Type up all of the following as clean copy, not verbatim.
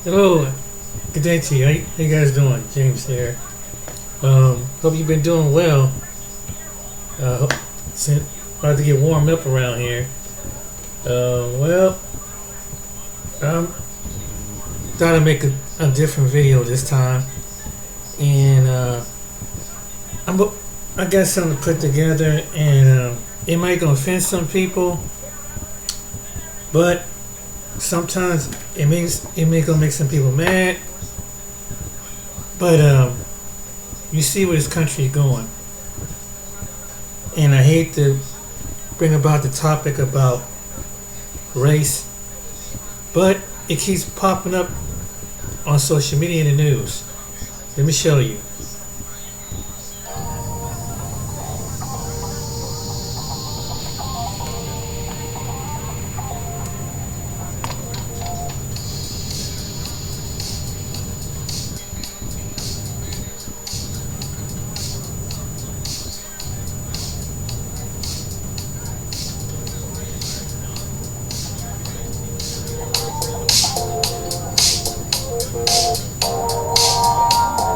Hello, good day to you. How you guys doing? James here. Hope you've been doing well. Hope, since about to get warmed up around here. Well, thought I'd make a different video this time, and I'm I got something to put together, and it might gonna offend some people, but sometimes it may gonna make some people mad. But you see where this country is going, and I hate to bring about the topic about race, but it keeps popping up on social media and the news. Let me show you.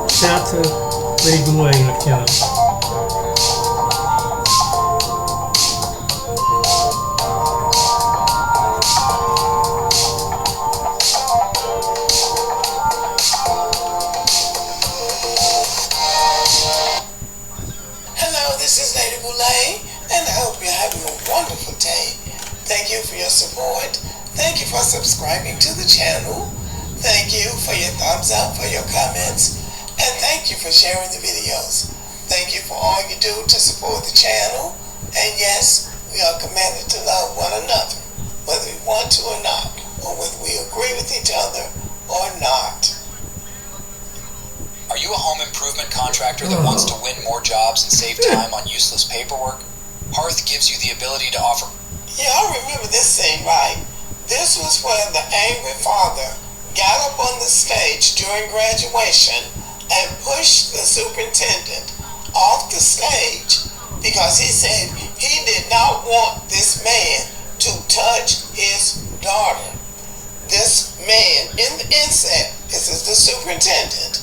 Shout out to Lady Blue North Carolina. Hello, this is Lady Boulay, and I hope you're having a wonderful day. Thank you for your support. Thank you for subscribing to the channel. Thank you for your thumbs up, for your comments, and thank you for sharing the videos. Thank you for all you do to support the channel. And yes, we are commanded to love one another, whether we want to or not, or whether we agree with each other or not. Are you a home improvement contractor that wants to win more jobs and save time on useless paperwork? Hearth gives you the ability to offer... Yeah, I remember this scene, right? This was when the angry father got up on the stage during graduation and pushed the superintendent off the stage because he said he did not want this man to touch his daughter. This man in the inset, this is the superintendent,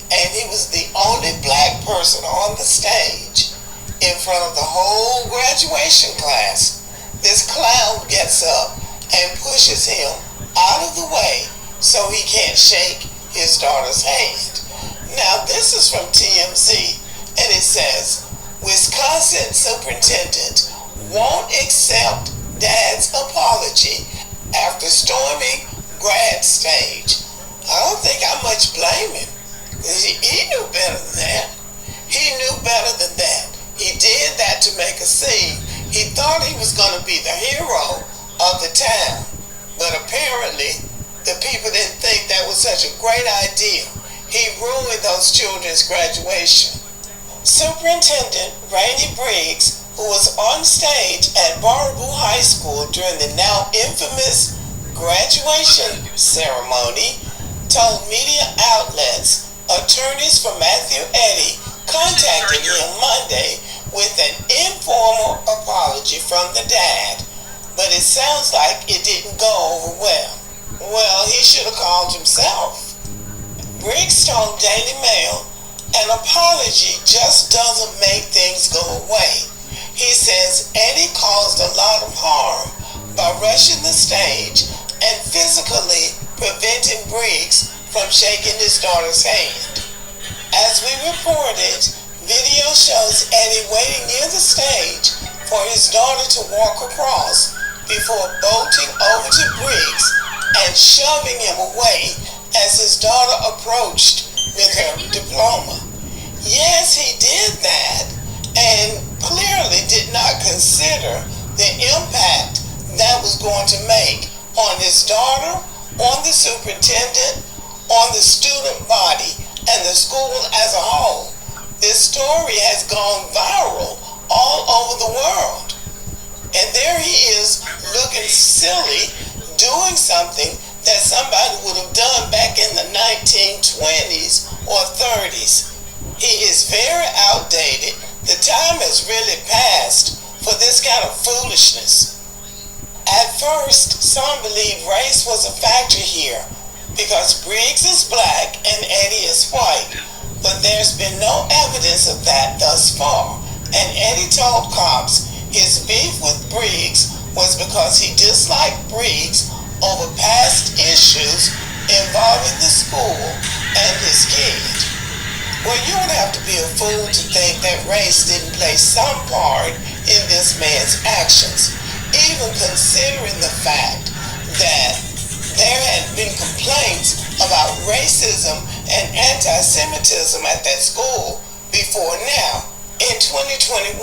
and he was the only black person on the stage in front of the whole graduation class. This clown gets up and pushes him out of the way so he can't shake his daughter's hand. Now this is from TMZ, and it says, Wisconsin superintendent won't accept dad's apology after storming grad stage. I don't think I much blame him. He knew better than that. He knew better than that. He did that to make a scene. He thought he was going to be the hero of the town. But apparently, the people didn't think that was such a great idea. He ruined those children's graduation. Superintendent Rainey Briggs, who was on stage at Baraboo High School during the now infamous graduation ceremony, told media outlets attorneys for Matthew Eddy contacted him Monday with an informal apology from the dad, but it sounds like it didn't go over well. Well, he should have called himself. Briggs told Daily Mail, an apology just doesn't make things go away. He says Eddie caused a lot of harm by rushing the stage and physically preventing Briggs from shaking his daughter's hand. As we reported, video shows Eddie waiting near the stage for his daughter to walk across before bolting over to Briggs and shoving him away as his daughter approached with her diploma. Yes, he did that and clearly did not consider the impact that was going to make on his daughter, on the superintendent, on the student body, and the school as a whole. This story has gone viral all over the world. And there he is looking silly, doing something that somebody would have done back in the 1920s or 30s. He is very outdated. The time has really passed for this kind of foolishness. At first, some believed race was a factor here because Briggs is black and Eddie is white, but there's been no evidence of that thus far. And Eddie told cops his beef with Briggs was because he disliked Briggs over past issues involving the school and his kid. Well, you would have to be a fool to think that race didn't play some part in this man's actions, even considering the fact that there had been complaints about racism and anti-Semitism at that school before now. In 2021,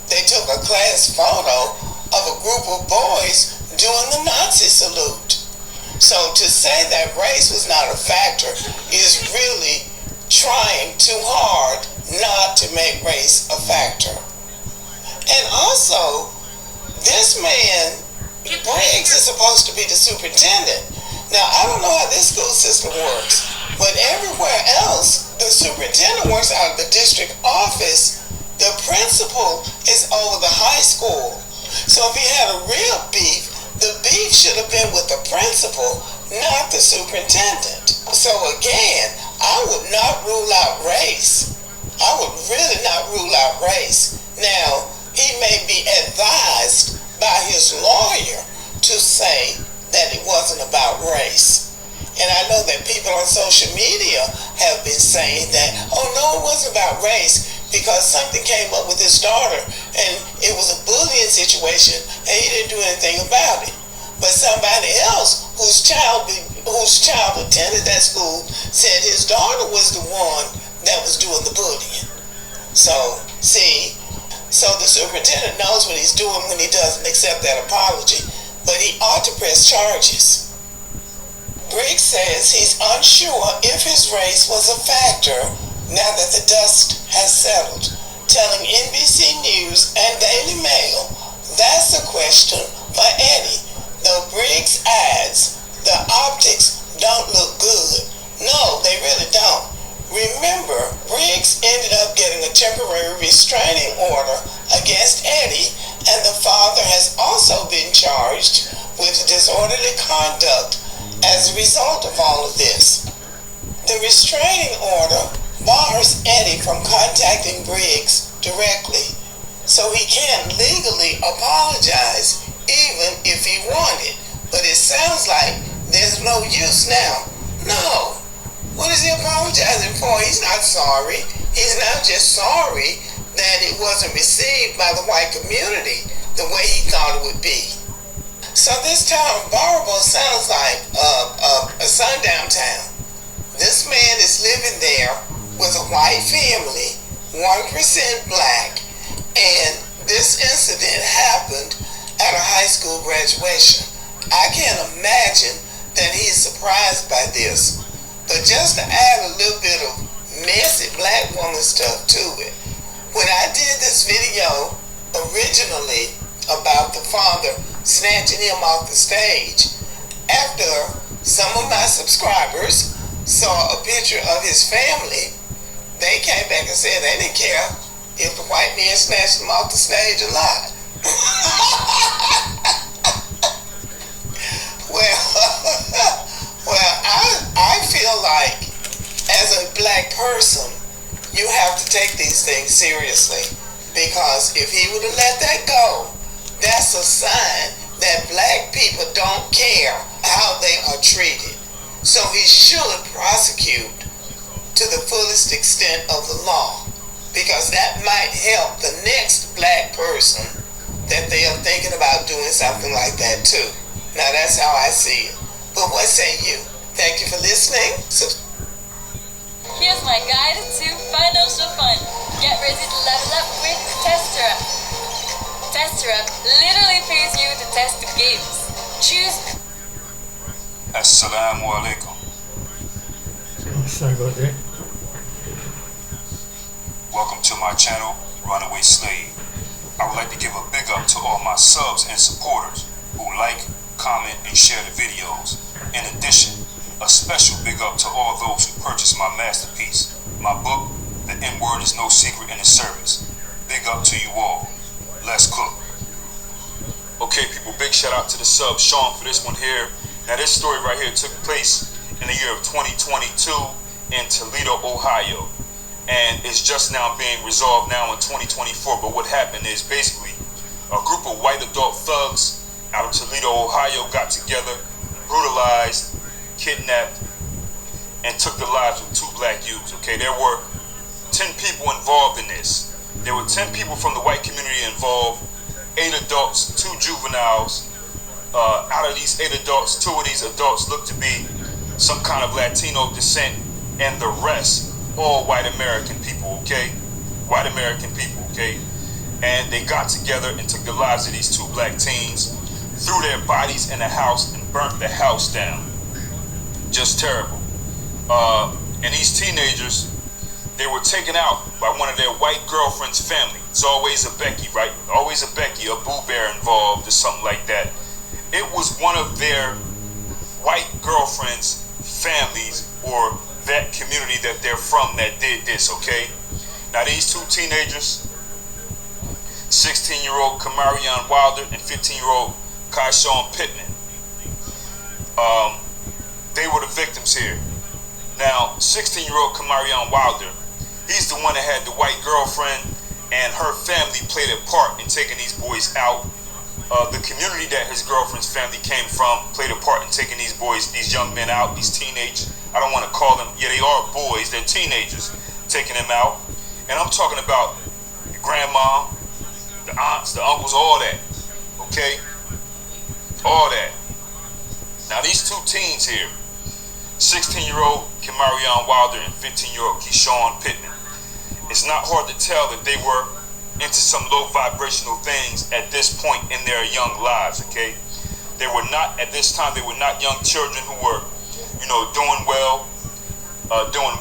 they took a class photo of a group of boys doing the Nazi salute. So to say that race was not a factor is really trying too hard not to make race a factor. And also, this man, Briggs, is supposed to be the superintendent. Now, I don't know how this school system works, but everywhere else, the superintendent works out of the district office. The principal is over the high school. So if he had a real beef, the beef should have been with the principal, not the superintendent. So again, I would not rule out race. I would really not rule out race. Now, he may be advised by his lawyer to say that it wasn't about race. And I know that people on social media have been saying that, oh no, it wasn't about race because something came up with his daughter and it was a bullying situation and he didn't do anything about it. But somebody else whose child attended that school said his daughter was the one that was doing the bullying. So, see, so the superintendent knows what he's doing when he doesn't accept that apology, but he ought to press charges. Briggs says he's unsure if his race was a factor now that the dust has settled, telling NBC News and Daily Mail that's a question for Eddie, though Briggs adds the optics don't look good. No, they really don't. Remember, Briggs ended up getting a temporary restraining order against Eddie, and the father has also been charged with disorderly conduct as a result of all of this. The restraining order bars Eddie from contacting Briggs directly, so he can't legally apologize even if he wanted. But it sounds like there's no use now. No. What is he apologizing for? He's not sorry. He's not just sorry that it wasn't received by the white community the way he thought it would be. So this town, Barbo, sounds like a sundown town. This man is living there with a white family, 1% black, and this incident happened at a high school graduation. I can't imagine that he's surprised by this. But just to add a little bit of messy black woman stuff to it, when I did this video originally about the father snatching him off the stage, after some of my subscribers saw a picture of his family, they came back and said they didn't care if the white man snatched him off the stage or not. Well, I feel like as a black person, you have to take these things seriously, because if he would have let that go, that's a sign that black people don't care how they are treated. So he should prosecute to the fullest extent of the law, because that might help the next black person that they are thinking about doing something like that too. Now that's how I see it. But what say you? Thank you for listening. Here's my guide to financial fun. Get ready to level up with Testera. Testera literally pays you to test the games. Choose. Assalamu alaikum. Oh, sorry about that. Welcome to my channel, Runaway Slave. I would like to give a big up to all my subs and supporters who like, comment, and share the videos. In addition, a special big up to all those who purchased my masterpiece, my book, The N-Word is No Secret in the Service. Big up to you all. Let's cook. Okay, people, big shout out to the sub, Sean, for this one here. Now, this story right here took place in the year of 2022 in Toledo, Ohio. And it's just now being resolved now in 2024. But what happened is basically a group of white adult thugs out of Toledo, Ohio got together, brutalized, kidnapped, and took the lives of 2 black youths. Okay, there were 10 people involved in this. There were 10 people from the white community involved, 8 adults, 2 juveniles. Out of these 8 adults, 2 of these adults looked to be some kind of Latino descent, and the rest, all white American people, okay? White American people, okay? And they got together and took the lives of these 2 black teens, threw their bodies in a house and burnt the house down. Just terrible. And these teenagers, they were taken out by one of their white girlfriend's family. It's always a Becky, right? Always a Becky, a Boo Bear involved or something like that. It was one of their white girlfriend's families or that community that they're from that did this, okay? Now these 2 teenagers, 16-year-old Kamarion Wilder and 15-year-old Keyshawn Pittman, they were the victims here. Now, 16-year-old Kamarion Wilder, he's the one that had the white girlfriend, and her family played a part in taking these boys out. The community that his girlfriend's family came from played a part in taking these boys, these young men out, these teenage, I don't want to call them, yeah, they are boys, they're teenagers, taking them out. And I'm talking about the grandma, the aunts, the uncles, all that, okay? All that. Now these 2 teens here, 16-year-old Kamarion Wilder and 15-year-old Keyshawn Pittman, it's not hard to tell that they were into some low vibrational things at this point in their young lives, okay? They were not, at this time, they were not young children who were, doing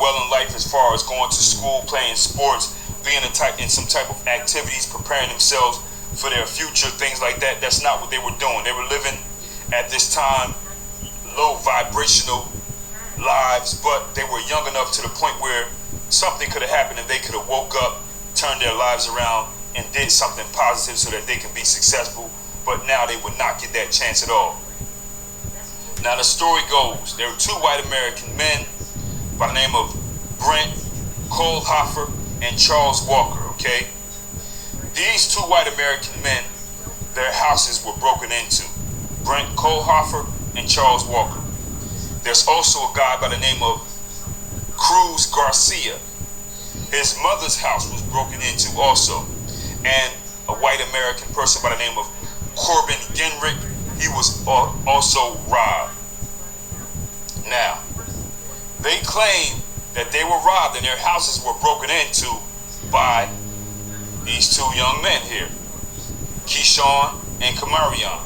well in life as far as going to school, playing sports, being in some type of activities, preparing themselves for their future, things like that. That's not what they were doing. They were living at this time low vibrational lives, but they were young enough to the point where something could have happened and they could have woke up, turned their lives around, and did something positive so that they can be successful. But now they would not get that chance at all. Now the story goes, there were 2 white American men by the name of Brent Kohlhofer and Charles Walker, okay? These 2 white American men, their houses were broken into. Brent Kohlhofer and Charles Walker. There's also a guy by the name of Cruz Garcia. His mother's house was broken into also. And a white American person by the name of Corbin Genrick, he was also robbed. Now, they claim that they were robbed and their houses were broken into by these 2 young men here, Keyshawn and Kamarion.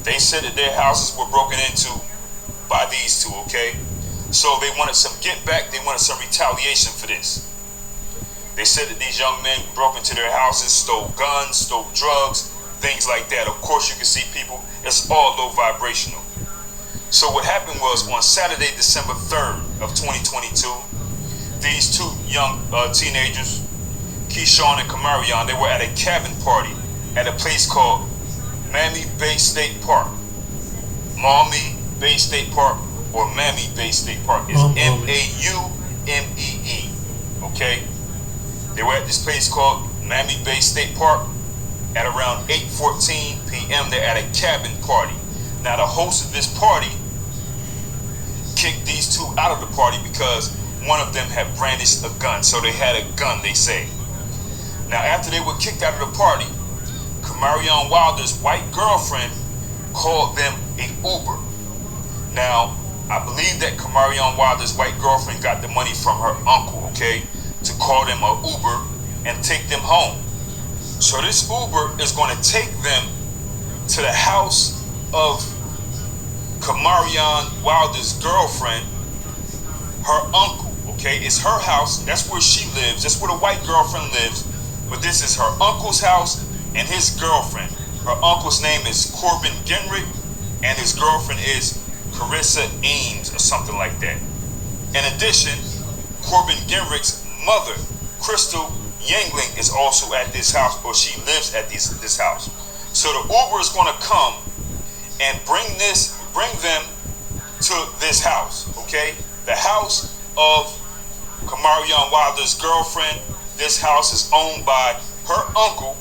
They said that their houses were broken into by these 2, okay? So they wanted some get back, they wanted some retaliation for this. They said that these young men broke into their houses, stole guns, stole drugs, things like that. Of course, you can see people, it's all low vibrational. So what happened was on Saturday, December 3rd of 2022, these 2 young teenagers, Keyshawn and Kamarion, they were at a cabin party at a place called Maumee Bay State Park. Maumee Bay State Park, or Maumee Bay State Park, is M-A-U-M-E-E, okay? They were at this place called Maumee Bay State Park at around 8:14 p.m. They're at a cabin party. Now the host of this party kicked these 2 out of the party because one of them had brandished a gun. So they had a gun, they say. Now after they were kicked out of the party, Kamarion Wilder's white girlfriend called them an Uber. Now, I believe that Kamarion Wilder's white girlfriend got the money from her uncle, okay, to call them an Uber and take them home. So this Uber is going to take them to the house of Kamarion Wilder's girlfriend, her uncle, okay? It's her house, that's where she lives, that's where the white girlfriend lives, but this is her uncle's house and his girlfriend. Her uncle's name is Corbin Genrick, and his girlfriend is Carissa Ames or something like that. In addition, Corbin Genrick's mother, Crystal Yangling, is also at this house, or she lives at this house. So the Uber is going to come and bring them to to this house, okay? The house of Kamarion Wilder's girlfriend. This house is owned by her uncle,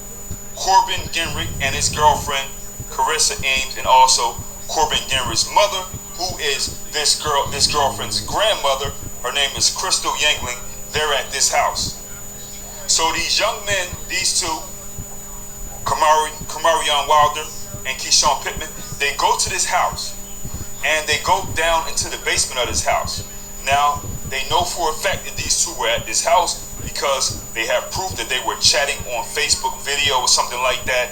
Corbin Ginrich, and his girlfriend, Carissa Ames, and also Corbin Ginrich's mother, who is this girlfriend's grandmother. Her name is Crystal Yangling. They're at this house. So these young men, these two, Kamarion Wilder and Keyshawn Pittman, they go to this house and they go down into the basement of this house. Now, they know for a fact that these two were at this house because they have proof that they were chatting on Facebook video or something like that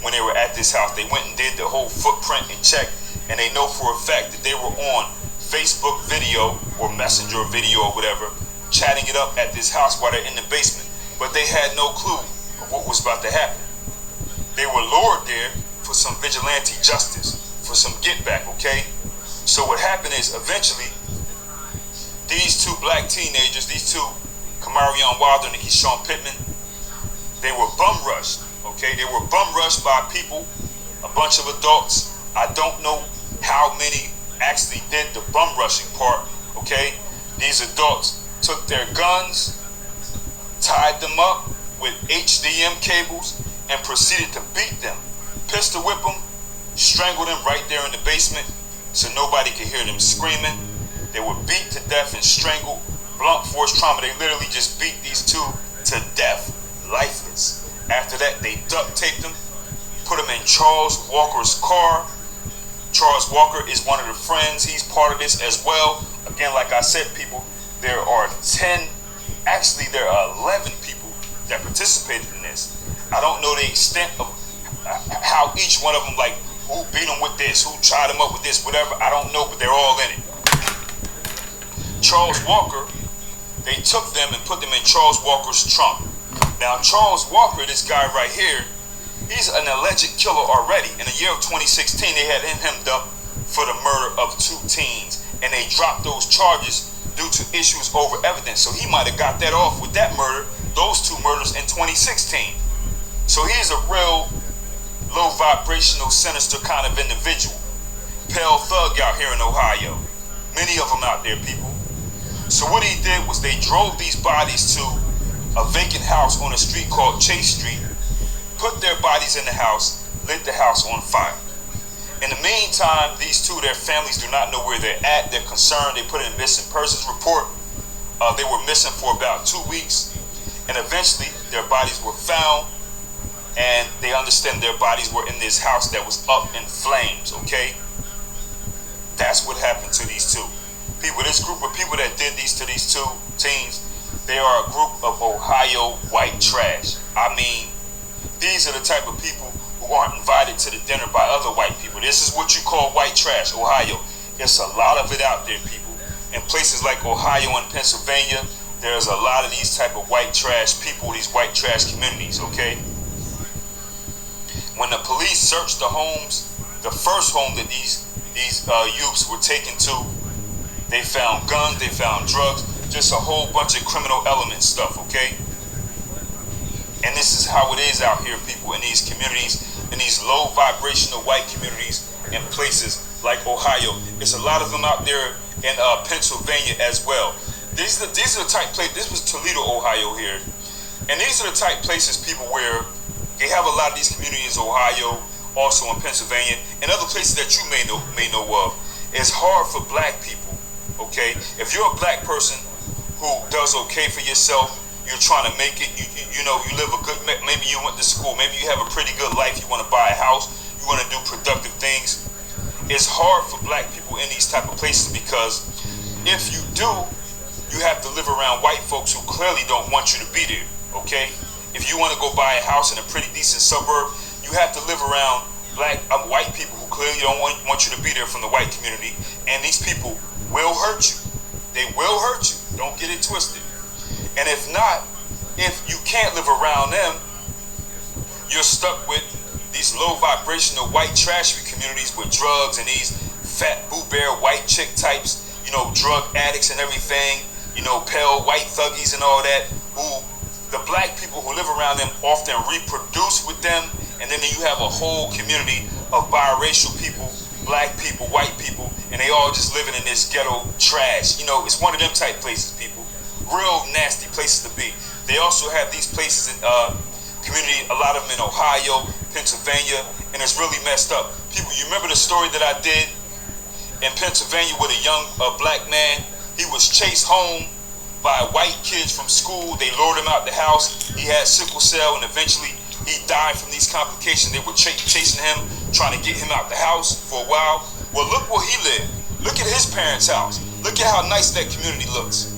when they were at this house. They went and did the whole footprint and check, and they know for a fact that they were on Facebook video or Messenger video or whatever, chatting it up at this house while they're in the basement. But they had no clue of what was about to happen. They were lured there for some vigilante justice, for some get back, okay? So what happened is eventually these two black teenagers, these two, Kamarion Wilder and Keyshawn Pittman, they were bum rushed, okay? They were bum rushed by people, a bunch of adults. I don't know how many actually did the bum rushing part, okay? These adults took their guns, tied them up with HDM cables, and proceeded to beat them, pistol whip them, strangle them right there in the basement so nobody could hear them screaming. They were beat to death and strangled, blunt force trauma. They literally just beat these two to death, lifeless. After that, they duct taped them, put them in Charles Walker's car. Charles Walker is one of the friends. He's part of this as well. Again, like I said, people, there are 10, actually there are 11 people that participated in this. I don't know the extent of how each one of them, like, who beat them with this, who tried them up with this, whatever, I don't know, but they're all in it. Charles Walker, they took them and put them in Charles Walker's trunk. Now, Charles Walker, this guy right here, he's an alleged killer already. In the year of 2016, they had him hemmed up for the murder of 2 teens, and they dropped those charges due to issues over evidence. So he might have got that off with that murder, those 2 murders in 2016. So he's a real low vibrational, sinister kind of individual. Pale thug out here in Ohio. Many of them out there, people. So what he did was they drove these bodies to a vacant house on a street called Chase Street, put their bodies in the house, lit the house on fire. In the meantime, these two, their families do not know where they're at. They're concerned. They put in a missing persons report. They were missing for about 2 weeks, and eventually their bodies were found, and they understand their bodies were in this house that was up in flames, okay? That's what happened to these two people. This group of people that did these to these 2 teens, they are a group of Ohio white trash. I mean, these are the type of people who aren't invited to the dinner by other white people. This is what you call white trash, Ohio. There's a lot of it out there, people. In places like Ohio and Pennsylvania, there's a lot of these type of white trash people, these white trash communities, okay? When the police searched the homes, the first home that these youths were taken to, they found guns, they found drugs, just a whole bunch of criminal element stuff, okay? And this is how it is out here, people, in these communities, in these low vibrational white communities in places like Ohio. There's a lot of them out there in Pennsylvania as well. These are the type places. This was Toledo, Ohio here, and these are the type places, people, where they have a lot of these communities in Ohio, also in Pennsylvania, and other places that you may know of. It's hard for black people, okay? If you're a black person who does okay for yourself, you're trying to make it, you know, you live a good, maybe you went to school, maybe you have a pretty good life, you want to buy a house, you want to do productive things. It's hard for black people in these type of places because if you do, you have to live around white folks who clearly don't want you to be there, okay? If you want to go buy a house in a pretty decent suburb, you have to live around white people who clearly don't want you to be there from the white community, and these people will hurt you. They will hurt you. Don't get it twisted. And if not, if you can't live around them, you're stuck with these low vibrational white trashy communities with drugs and these fat boo bear white chick types, you know, drug addicts and everything, you know, pale white thuggies and all that, who the black people who live around them often reproduce with them, and then you have a whole community of biracial people, black people, white people, and they all just living in this ghetto trash. You know, it's one of them type places, people. Real nasty places to be. They also have these places in community, a lot of them in Ohio, Pennsylvania, and it's really messed up. People, you remember the story that I did in Pennsylvania with a young black man? He was chased home by white kids from school. They lured him out the house. He had sickle cell, and eventually he died from these complications. They were chasing him, trying to get him out the house for a while. Well, look where he lived. Look at his parents' house. Look at how nice that community looks.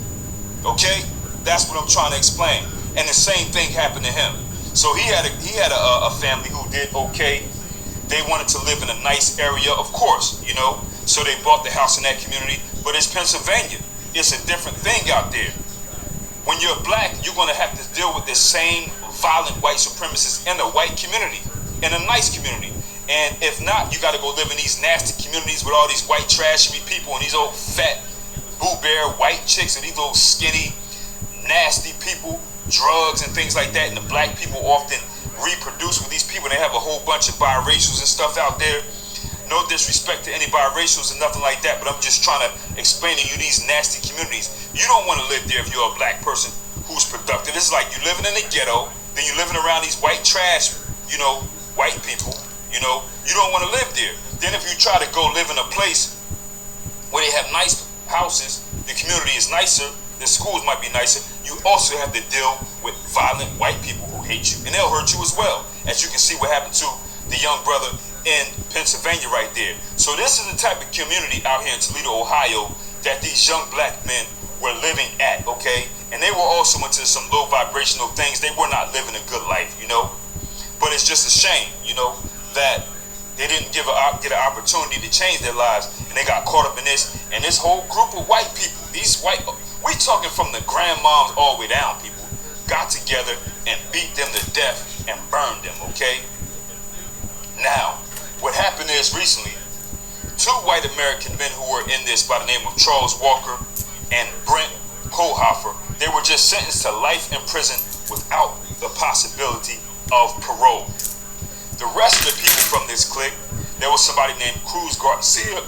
Okay? That's what I'm trying to explain. And the same thing happened to him. So he had a family who did okay. They wanted to live in a nice area, of course, you know. So they bought the house in that community. But it's Pennsylvania. It's a different thing out there. When you're black, you're going to have to deal with the same violent white supremacists in a white community, in a nice community. And if not, you got to go live in these nasty communities with all these white trashy people and these old fat, boo bear white chicks and these old skinny, nasty people, drugs and things like that. And the black people often reproduce with these people. They have a whole bunch of biracials and stuff out there. No disrespect to any biracials and nothing like that, but I'm just trying to explain to you these nasty communities. You don't want to live there if you're a black person who's productive. It's like you living in the ghetto, then you're living around these white trash, you know, white people, you know. You don't want to live there. Then if you try to go live in a place where they have nice houses, the community is nicer, the schools might be nicer, you also have to deal with violent white people who hate you. And they'll hurt you as well. As you can see what happened to the young brother in Pennsylvania right there. So this is the type of community out here in Toledo, Ohio, that these young black men were living at, okay? And they were also into some low vibrational things. They were not living a good life, you know? But it's just a shame, you know, that they didn't get an opportunity to change their lives, and they got caught up in this. And this whole group of white people, these white, we talking from the grandmoms all the way down, people, got together and beat them to death and burned them, okay? Now, what happened is recently, two white American men who were in this by the name of Charles Walker and Brent Kohlhofer, they were just sentenced to life in prison without the possibility of parole. The rest of the people from this clique, there was somebody named Cruz Garcia.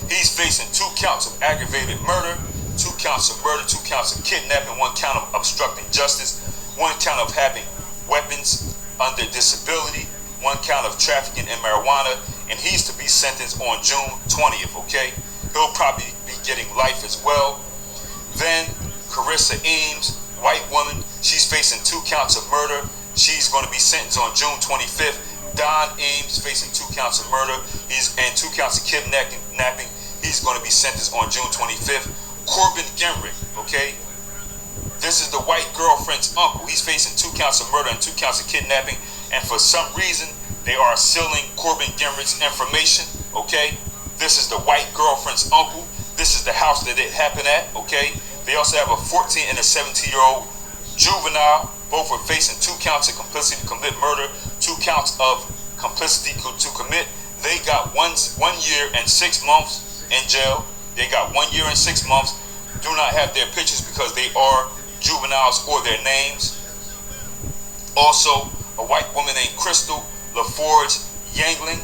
He's facing 2 counts of aggravated murder, 2 counts of murder, 2 counts of kidnapping, 1 count of obstructing justice, 1 count of having weapons under disability, 1 count of trafficking in marijuana, and he's to be sentenced on June 20th, okay? He'll probably be getting life as well. Then Carissa Eames, white woman, she's facing 2 counts of murder. She's going to be sentenced on June 25th. Don Eames facing 2 counts of murder and 2 counts of kidnapping. He's going to be sentenced on June 25th. Corbin Gingrich, okay? This is the white girlfriend's uncle. He's facing 2 counts of murder and 2 counts of kidnapping. And for some reason, they are sealing Corbin Ginrich's information, okay? This is the white girlfriend's uncle. This is the house that it happened at, okay? They also have a 14 and a 17-year-old juvenile. Both are facing 2 counts of complicity to commit murder, 2 counts of complicity to commit. They got 1 year and 6 months in jail. They got 1 year and 6 months. Do not have their pictures because they are juveniles or their names. Also, a white woman named Crystal LaForge Yangling,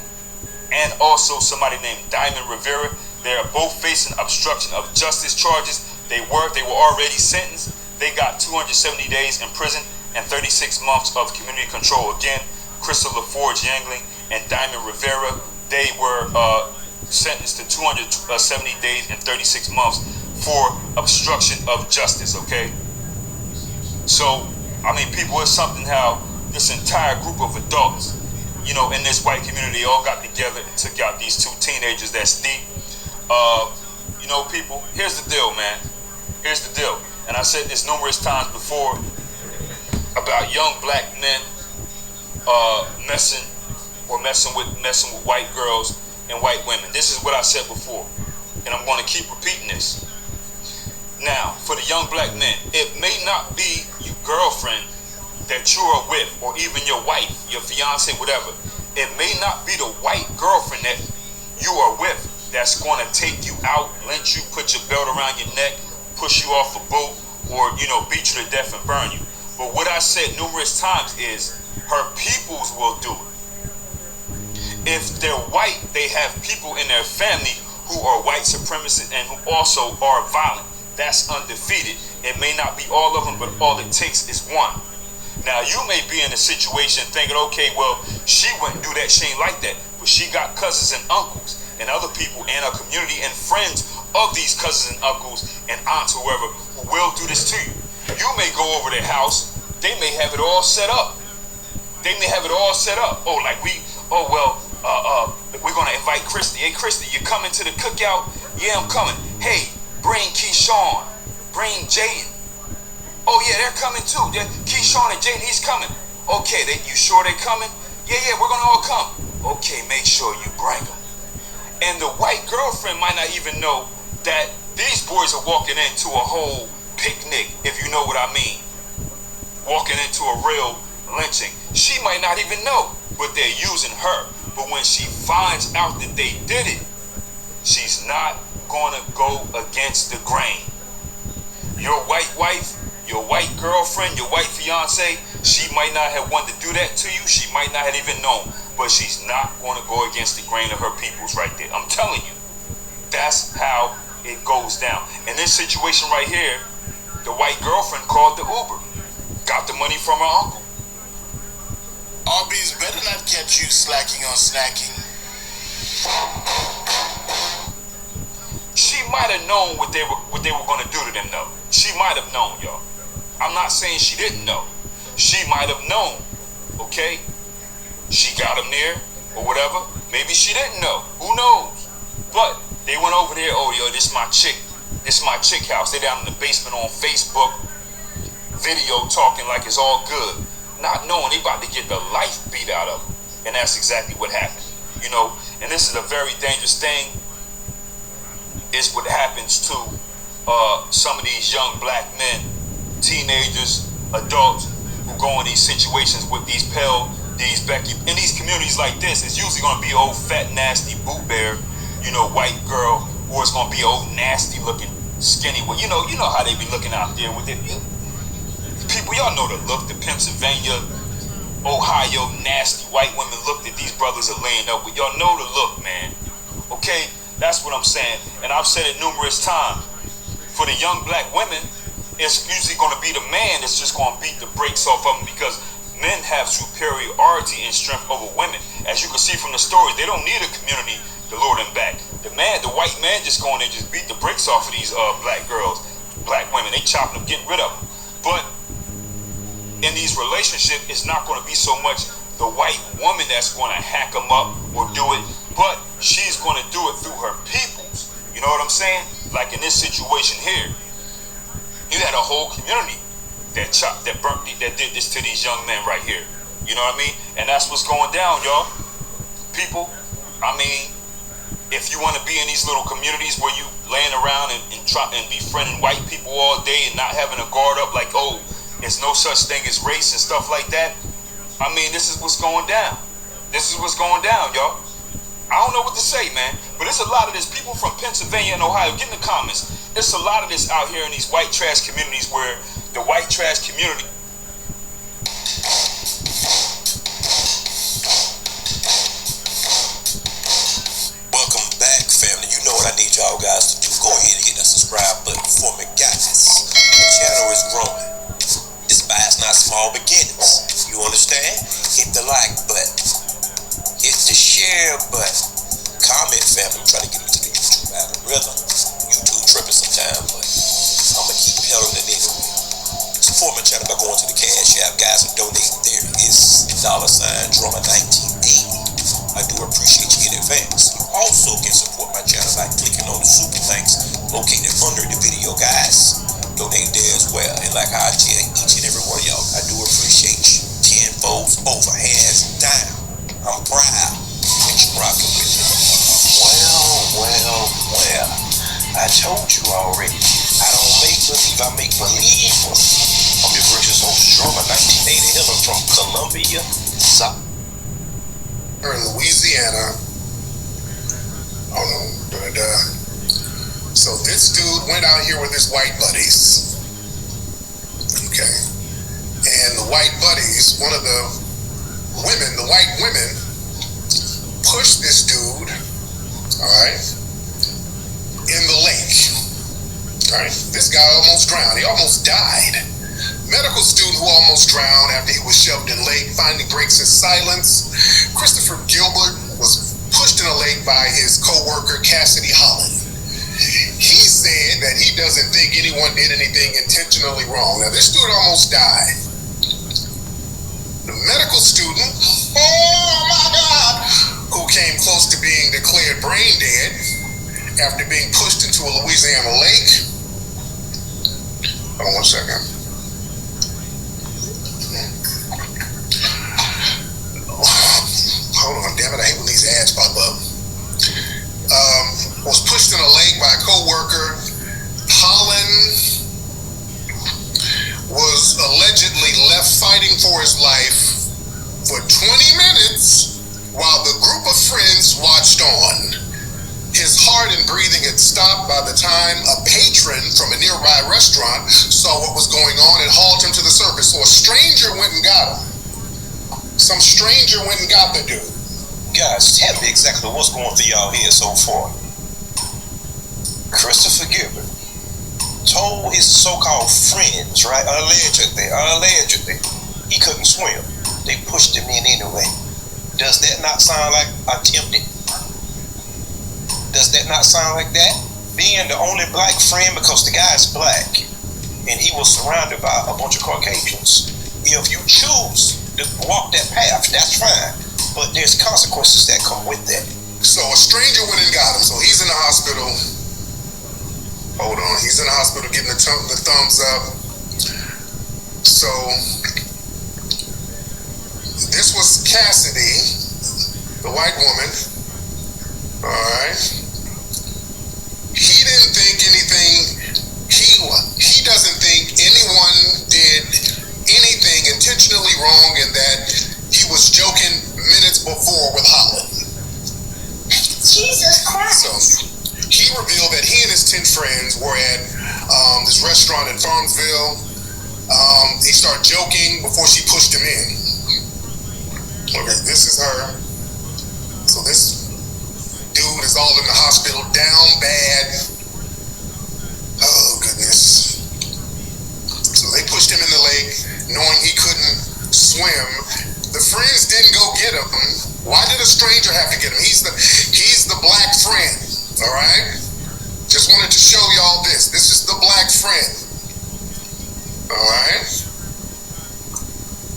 and also somebody named Diamond Rivera. They are both facing obstruction of justice charges. They were already sentenced. They got 270 days in prison and 36 months of community control. Again, Crystal LaForge Yangling and Diamond Rivera, they were sentenced to 270 days and 36 months for obstruction of justice, okay? So, I mean, people, it's something how this entire group of adults, you know, in this white community, all got together and took out these 2 teenagers that's deep. You know, people, here's the deal, man. Here's the deal. And I said this numerous times before about young black men messing with white girls and white women. This is what I said before, and I'm going to keep repeating this. Now, for the young black men, it may not be your girlfriend that you are with, or even your wife, your fiance, whatever. It may not be the white girlfriend that you are with that's going to take you out, lynch you, put your belt around your neck, push you off a boat, or, you know, beat you to death and burn you. But what I said numerous times is her peoples will do it. if they're white, they have people in their family who are white supremacists and who also are violent. That's undefeated. It may not be all of them, but all it takes is one. Now, you may be in a situation thinking, okay, well, she wouldn't do that, she ain't like that. But she got cousins and uncles and other people in her community and friends of these cousins and uncles and aunts, whoever, who will do this to you. You may go over their house, they may have it all set up. They may have it all set up. Oh, like we're gonna invite Christy. Hey, Christy, you coming to the cookout? Yeah, I'm coming. Hey, bring Keyshawn, bring Jaden. Oh yeah, they're coming too. Keyshawn and Jaden, he's coming. Okay, you sure they coming? Yeah, we're gonna all come. Okay, make sure you bring them. And the white girlfriend might not even know that these boys are walking into a whole picnic, if you know what I mean. Walking into a real lynching. She might not even know, but they're using her. But when she finds out that they did it, she's not gonna go against the grain. Your white wife, your white girlfriend, your white fiance, she might not have wanted to do that to you. She might not have even known, but she's not going to go against the grain of her peoples right there. I'm telling you, that's how it goes down. In this situation right here, the white girlfriend called the Uber, got the money from her uncle. Arby's better not catch you slacking on snacking. She might have known what they were going to do to them, though. She might have known, y'all. I'm not saying she didn't know. She might have known, okay? She got him there or whatever. Maybe she didn't know. Who knows? But they went over there. Oh, yo, this my chick. This my chick house. They down in the basement on Facebook, video talking like it's all good, not knowing they about to get the life beat out of them. And that's exactly what happened. You know, and this is a very dangerous thing. It's what happens to some of these young black men, teenagers, adults who go in these situations with these Becky. In these communities like this, it's usually going to be old fat, nasty boot bear, you know, white girl, or it's going to be old nasty looking, skinny. Well, you know how they be looking out there with it. People, y'all know the look, the Pennsylvania, Ohio, nasty white women look that these brothers are laying up with. Y'all know the look, man. Okay? That's what I'm saying. And I've said it numerous times. For the young black women, it's usually going to be the man that's just going to beat the brakes off of them, because men have superiority and strength over women. As you can see from the stories, they don't need a community to lure them back. The white man just going there, just beat the brakes off of these black girls, black women. They chopping them, getting rid of them. But in these relationships, it's not going to be so much the white woman that's going to hack them up or do it, but she's going to do it through her peoples. You know what I'm saying? Like in this situation here, you had a whole community that did this to these young men right here. You know what I mean? And that's what's going down, y'all. People, I mean, if you want to be in these little communities where you laying around and befriending white people all day and not having a guard up like, oh, there's no such thing as race and stuff like that. I mean, this is what's going down. This is what's going down, y'all. I don't know what to say, man, but it's a lot of this. People from Pennsylvania and Ohio, get in the comments. It's a lot of this out here in these white trash communities where the white trash community. Welcome back, family. You know what I need y'all guys to do. Go ahead and hit that subscribe button for me, guys. The channel is growing. Despise not small beginnings. You understand? Hit the like button. Hit the share button. Comment, family. I'm trying to get into the YouTube algorithm. YouTube tripping sometime, but I'm going to keep peddling it anyway. Support my channel by going to the Cash App, guys, and donating. There is $Drama1980. I do appreciate you in advance. You also can support my channel by clicking on the super thanks located under the video, guys. Donate there as well. And like I tell each and every one of y'all, I do appreciate you. 10 folds over, hands down. I'm proud that you're rocking with me. Well. I told you already. I don't make believe, I make believers. I'm your gracious host, Drama 1980, hailing from Columbia, South. In Louisiana. Oh no, So this dude went out here with his white buddies. Okay. And the white buddies, one of the women, the white women, pushed this dude, all right, in the lake. All right, this guy almost drowned. He almost died. Medical student who almost drowned after he was shoved in lake finally breaks his silence. Christopher Gilbert was pushed in a lake by his co-worker Cassidy Holland. He said that he doesn't think anyone did anything intentionally wrong. Now, this dude almost died. The medical student, oh my God, who came close to being declared brain dead after being pushed into a Louisiana lake. Hold on one second. Hold on, damn it, I hate when these ads pop up. Was pushed in a lake by a co-worker. Holland was allegedly left fighting for his life for 20 minutes while the group of friends watched on. His heart and breathing had stopped by the time a patron from a nearby restaurant saw what was going on and hauled him to the surface. So a stranger went and got him. Some stranger went and got the dude. Guys, tell me exactly what's going through y'all here so far. Christopher Gilbert told his so-called friends, right, allegedly, he couldn't swim. They pushed him in anyway. Does that not sound like attempted? Does that not sound like that? Being the only black friend, because the guy's black and he was surrounded by a bunch of Caucasians. If you choose to walk that path, that's fine. But there's consequences that come with that. So a stranger went and got him. So he's in the hospital. Hold on. He's in the hospital getting the thumbs up. So this was Cassidy, the white woman. All right. He didn't think anything. He doesn't think anyone did anything intentionally wrong, and that he was joking minutes before with Holland. Jesus Christ. So he revealed that he and his 10 friends were at this restaurant in Farmsville. He started joking before she pushed him in. Okay, this is her. So this dude is all in the hospital, down bad. Oh, goodness. So they pushed him in the lake, knowing he couldn't swim. The friends didn't go get him. Why did a stranger have to get him? He's the black friend, all right? Just wanted to show y'all this. This is the black friend, all right?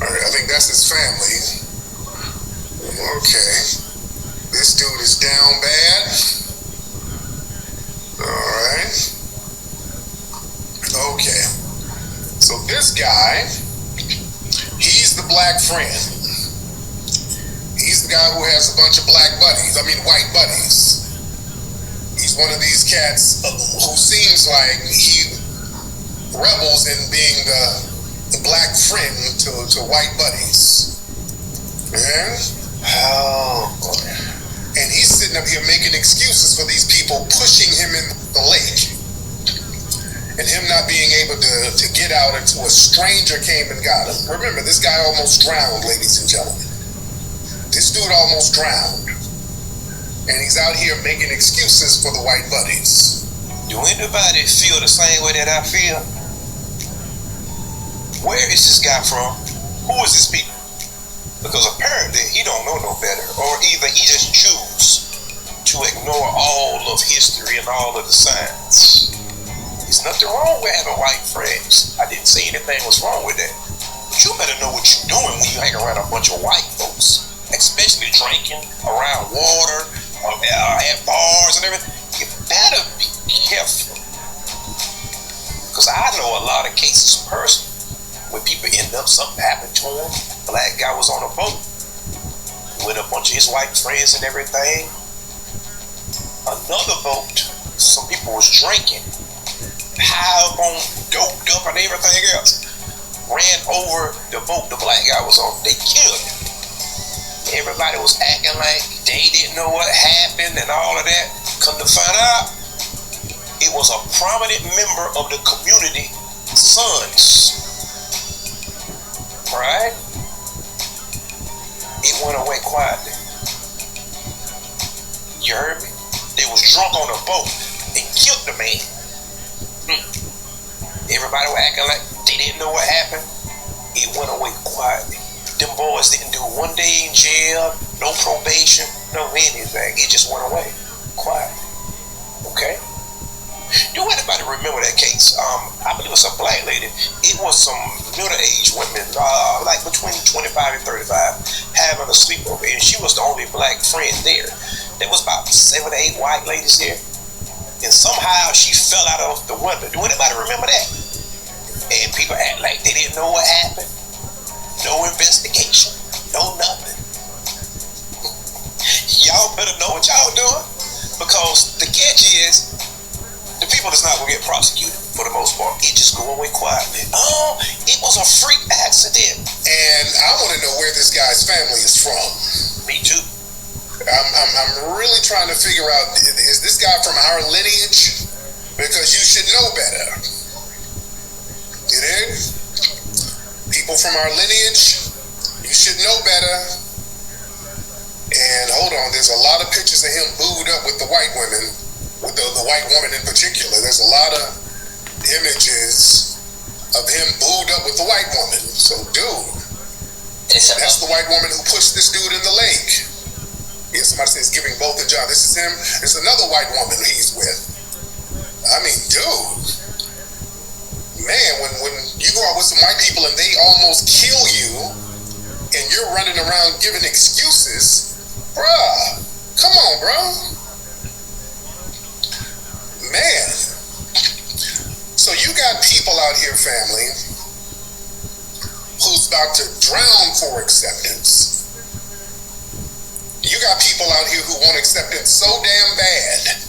All right, I think that's his family. Okay. This dude is down bad. All right. Okay. So this guy, he's the black friend. He's the guy who has a bunch of white buddies. He's one of these cats who seems like he rebels in being the black friend to white buddies. Yeah? Oh, boy. And he's sitting up here making excuses for these people pushing him in the lake. And him not being able to get out until a stranger came and got him. Remember, this guy almost drowned, ladies and gentlemen. This dude almost drowned. And he's out here making excuses for the white buddies. Do anybody feel the same way that I feel? Where is this guy from? Who is this people? Because apparently he don't know no better, or either he just choose to ignore all of history and all of the science. There's nothing wrong with having white friends. I didn't say anything was wrong with that. But you better know what you're doing when you hang around a bunch of white folks, especially drinking around water, at bars and everything. You better be careful. Because I know a lot of cases personally when people end up, something happened to him. Black guy was on a boat with a bunch of his white friends and everything. Another boat, some people was drinking, high up on, doped up and everything else. Ran over the boat the black guy was on. They killed him. Everybody was acting like they didn't know what happened and all of that. Come to find out, it was a prominent member of the community, sons. Right? It went away quietly. You heard me? They was drunk on a boat and killed the man. Everybody was acting like they didn't know what happened. It went away quietly. Them boys didn't do 1 day in jail, no probation, no anything. It just went away quietly. Okay? Do anybody remember that case? I believe it was a black lady. It was some middle-aged women, like between 25 and 35, having a sleepover, and she was the only black friend there. There was about 7 or 8 white ladies there, and somehow she fell out of the window. Do anybody remember that? And people act like they didn't know what happened. No investigation, no nothing. Y'all better know what y'all doing, because the catch is, the people that's not gonna get prosecuted for the most part. It just go away quietly. Oh, it was a freak accident. And I want to know where this guy's family is from. Me too. I'm really trying to figure out, is this guy from our lineage? Because you should know better. You dig? People from our lineage, you should know better. And hold on, there's a lot of pictures of him booed up with the white women. With the white woman in particular, there's a lot of images of him booed up with the white woman. So, dude, that's the white woman who pushed this dude in the lake. Yeah, somebody says giving both a job. This is him. There's another white woman he's with. I mean, dude, man, when you go out with some white people and they almost kill you, and you're running around giving excuses, bruh, come on, bro. Man, so you got people out here, family, who's about to drown for acceptance. You got people out here who want acceptance so damn bad.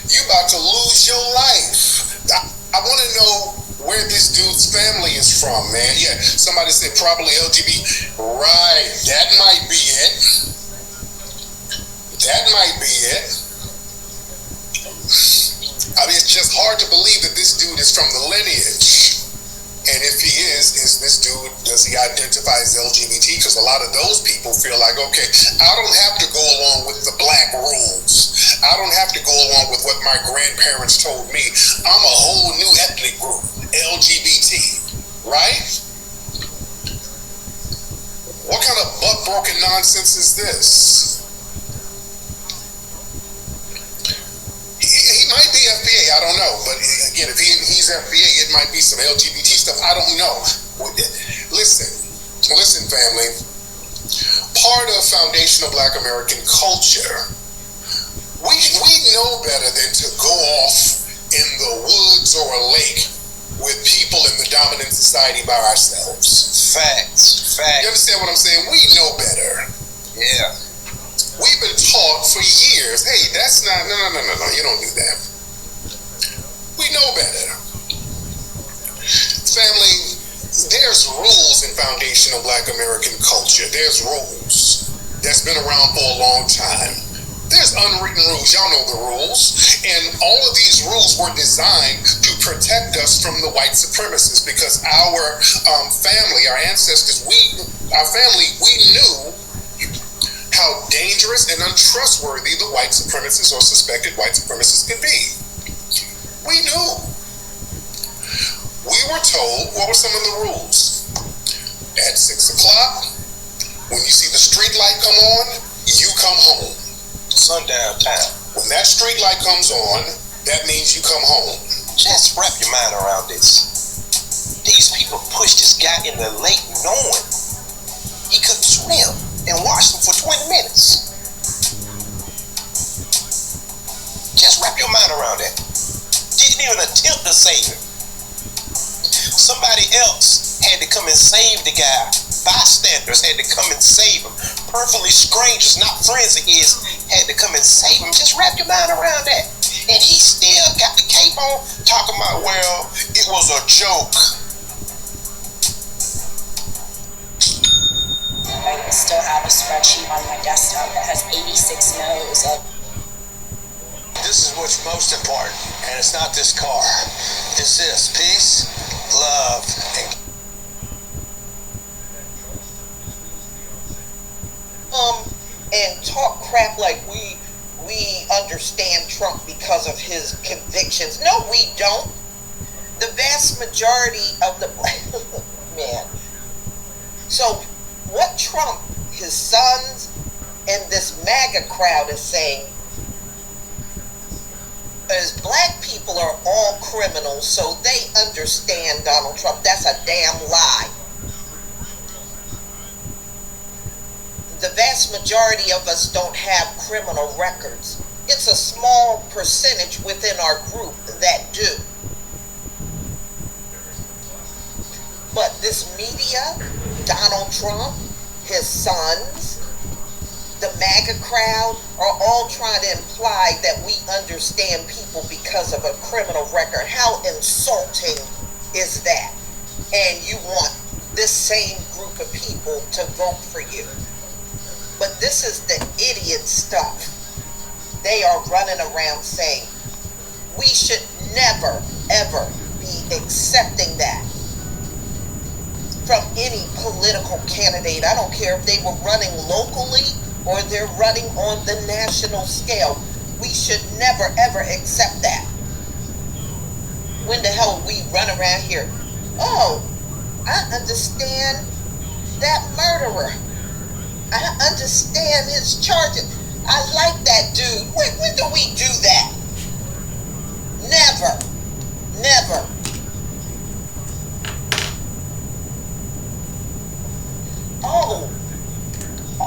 You about to lose your life. I want to know where this dude's family is from, man. Yeah, somebody said probably LGBT. Right, that might be it. That might be it. I mean, it's just hard to believe that this dude is from the lineage. And if he is this dude, does he identify as LGBT? Because a lot of those people feel like, okay, I don't have to go along with the black rules. I don't have to go along with what my grandparents told me. I'm a whole new ethnic group, LGBT, right? What kind of butt-broken nonsense is this? He might be FBA, I don't know. But again, if he's FBA, it might be some LGBT stuff. I don't know. Listen, family. Part of foundational Black American culture, we know better than to go off in the woods or a lake with people in the dominant society by ourselves. Facts. You understand what I'm saying? We know better. Yeah. We've been taught for years, hey, that's not, no, you don't do that. We know better. Family, there's rules in foundational Black American culture. There's rules that's been around for a long time. There's unwritten rules. Y'all know the rules. And all of these rules were designed to protect us from the white supremacists, because our family, our ancestors, we knew how dangerous and untrustworthy the white supremacists or suspected white supremacists could be. We knew. We were told, what were some of the rules? At 6 o'clock, when you see the street light come on, you come home. Sundown time. When that street light comes on, that means you come home. Just wrap your mind around this. These people pushed this guy in the lake knowing he couldn't swim, and watched him for 20 minutes. Just wrap your mind around that. Didn't even attempt to save him. Somebody else had to come and save the guy. Bystanders had to come and save him. Perfectly strangers, not friends of his, had to come and save him. Just wrap your mind around that. And he still got the cape on, talking about, well, it was a joke. I still have a spreadsheet on my desktop that has 86 no's of. This is what's most important, and it's not this car. It's this: peace, love, and talk crap like we we understand Trump because of his convictions. No, we don't. The vast majority of the man. So what Trump, his sons, and this MAGA crowd is saying is black people are all criminals, so they understand Donald Trump. That's a damn lie. The vast majority of us don't have criminal records. It's a small percentage within our group that do. But this media, Donald Trump, his sons, the MAGA crowd are all trying to imply that we understand people because of a criminal record. How insulting is that? And you want this same group of people to vote for you. But this is the idiot stuff. They are running around saying we should never, ever be accepting that from any political candidate. I don't care if they were running locally or they're running on the national scale. We should never, ever accept that. When the hell we run around here? Oh, I understand that murderer. I understand his charges. I like that dude. When do we do that? Never. Never.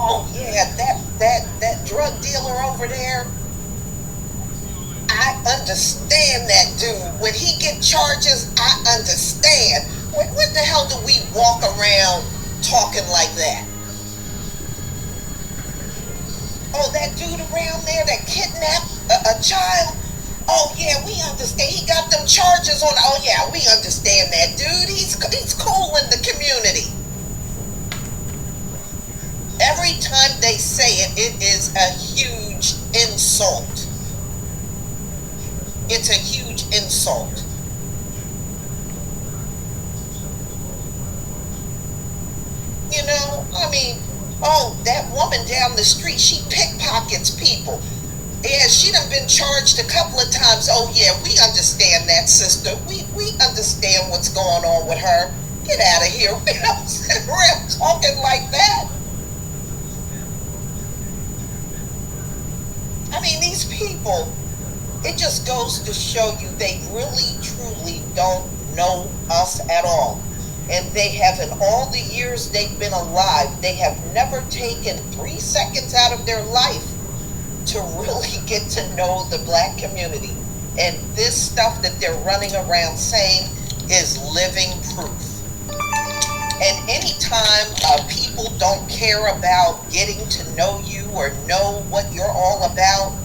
Oh yeah, that drug dealer over there. I understand that dude. When he get charges, I understand. What the hell do we walk around talking like that? Oh, that dude around there that kidnapped a child. Oh yeah, we understand. He got them charges on. Oh yeah, we understand that dude. He's cool in the community. Every time they say it, it is a huge insult. It's a huge insult. You know, I mean, oh, that woman down the street, she pickpockets people. Yeah, she done been charged a couple of times. Oh yeah, we understand that, sister. We understand what's going on with her. Get out of here. We don't sit around talking like that. I mean, these people, it just goes to show you they really, truly don't know us at all. And they have, in all the years they've been alive, they have never taken 3 seconds out of their life to really get to know the black community. And this stuff that they're running around saying is living proof. And anytime people don't care about getting to know you or know what you're all about,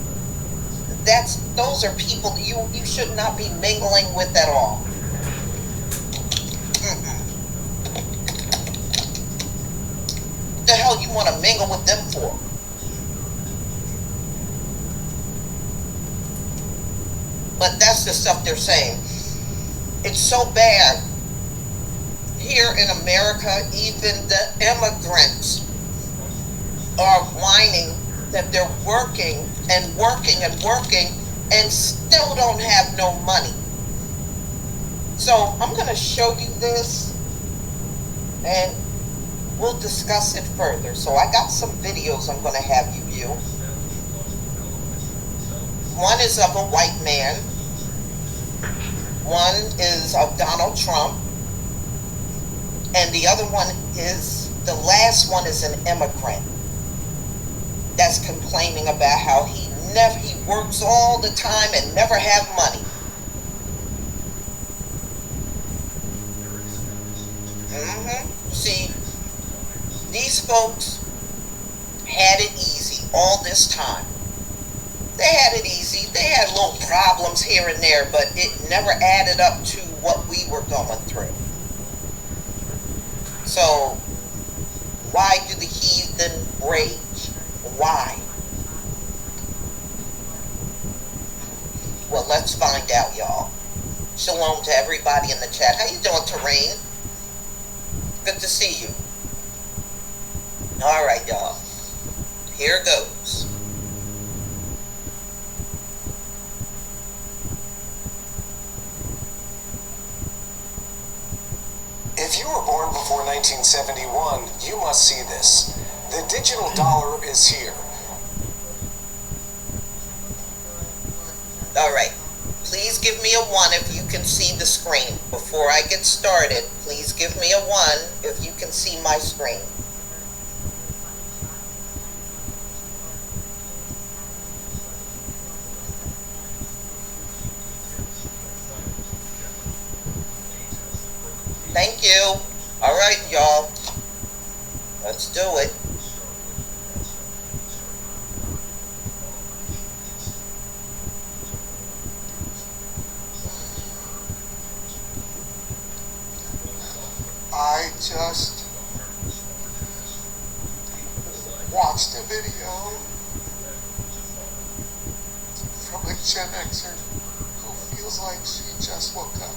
those are people that you should not be mingling with at all. What the hell you want to mingle with them for? But that's the stuff they're saying. It's so bad. Here in America, even the immigrants are whining that they're working and working and working and still don't have no money. So I'm going to show you this and we'll discuss it further. So I got some videos I'm going to have you view. One is of a white man. One is of Donald Trump. And the other one is, the last one is an immigrant that's complaining about how he works all the time and never have money. See, these folks had it easy all this time. They had it easy. They had little problems here and there, but it never added up to what we were going through. So, why do the heathen rage? Why? Well, let's find out, y'all. Shalom to everybody in the chat. How you doing, Terrain? Good to see you. All right, y'all. Here goes. If you were born before 1971, you must see this. The digital dollar is here. Alright, please give me a 1 if you can see the screen. Before I get started, please give me a 1 if you can see my screen. Thank you. Alright, y'all. Let's do it. I just watched a video from a Gen Xer who feels like she just woke up.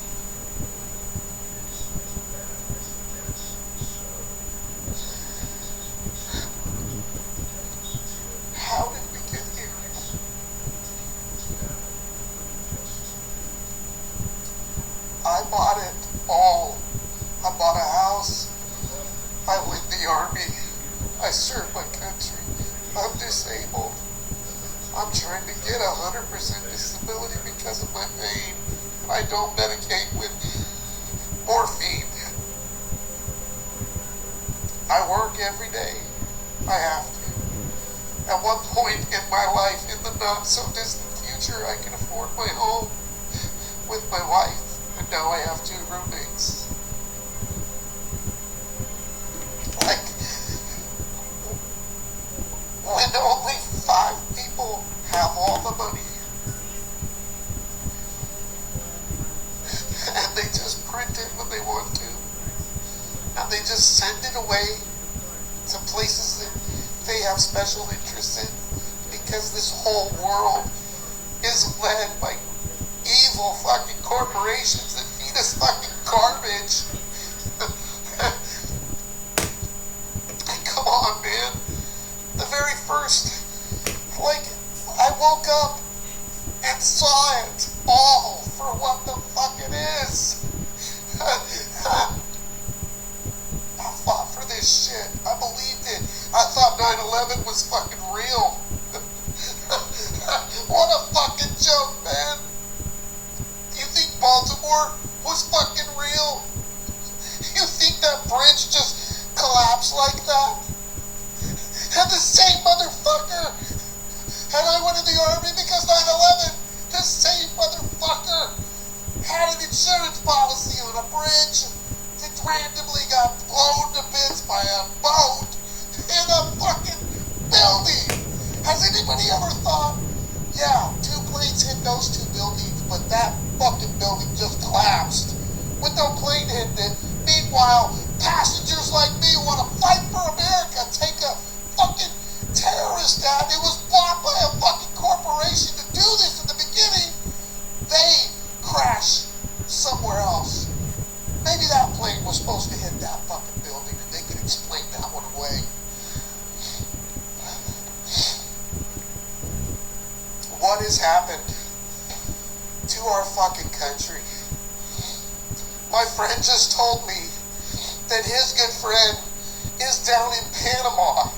How did we get here? I bought it all. I bought a house. I went in the army. I served my country. I'm disabled. I'm trying to get 100% disability because of my pain. I don't medicate with morphine. I work every day. I have to. At one point in my life, in the not so distant future, I can afford my home with my wife, and now I have 2 roommates. Like, when only 5 people have all the money, and they just print it when they want to, and they just send it away to places that they have special interests in, because this whole world is led by evil fucking corporations that feed us fucking garbage. Come on, man. The very first, I woke up and saw it all for what the fuck it is. I fought for this shit. I believed it. I thought 9/11 was fucking real. What a fucking joke, man. You think Baltimore was fucking real? You think that bridge just collapsed like that? And the same motherfucker, and I went in the army because 9/11, the same motherfucker had an insurance policy on a bridge that randomly got blown to bits by a boat in a fucking building. Has anybody ever thought, yeah, 2 planes hit those 2 buildings, but that fucking building just collapsed with no plane hitting it? Meanwhile, passengers like me want to fight for America, take a fucking terrorist down. It was bought by a fucking corporation to do this in the beginning. They crash somewhere else. Maybe that plane was supposed to hit that fucking building and they could explain that one away. What has happened to our fucking country? My friend just told me that his good friend is down in Panama.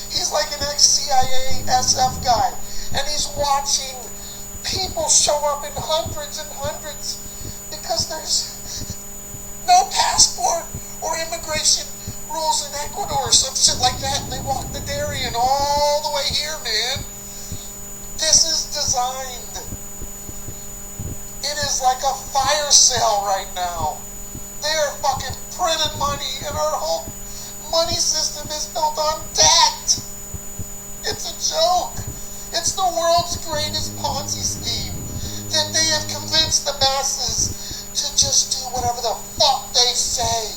He's like an ex-CIA SF guy, and he's watching people show up in hundreds and hundreds because there's no passport or immigration rules in Ecuador or some shit like that, and they walk the Darien all the way here, man. This is designed. It is like a fire sale right now. They are fucking printing money, and our whole money system is built on debt. It's a joke. It's the world's greatest Ponzi scheme that they have convinced the masses to just do whatever the fuck they say.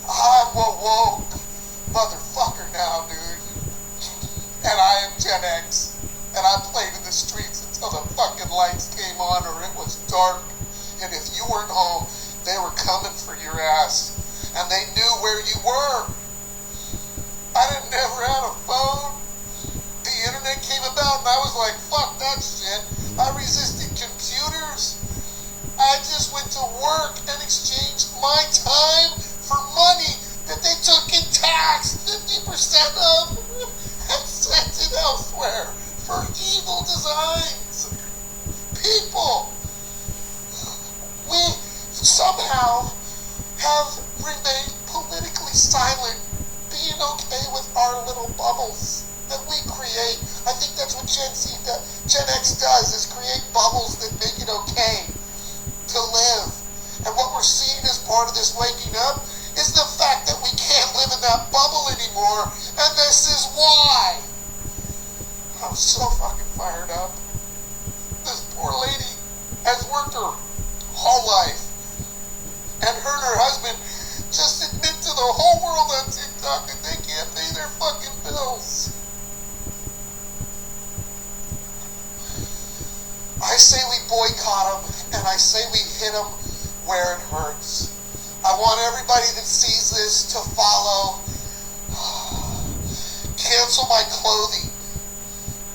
I'm a woke motherfucker now, dude. And I am Gen X. And I played in the streets until the fucking lights came on or it was dark. And if you weren't home, they were coming for your ass. And they knew where you were. I never had a phone. The internet came about and I was like, fuck that shit. I resisted computers. I just went to work and exchanged my time for money that they took in tax 50% of and sent it elsewhere for evil designs. People, we somehow have remained politically silent, being okay with our little bubbles that we create. I think that's what Gen X does, is create bubbles that make it okay to live. And what we're seeing as part of this waking up is the fact that we can't live in that bubble anymore, and this is why. I'm so fucking fired up. This poor lady has worked her whole life, and her and her husband just admit to the whole world on TikTok that they can't pay their fucking bills. I say we boycott them, and I say we hit them where it hurts. I want everybody that sees this to follow. Cancel my clothing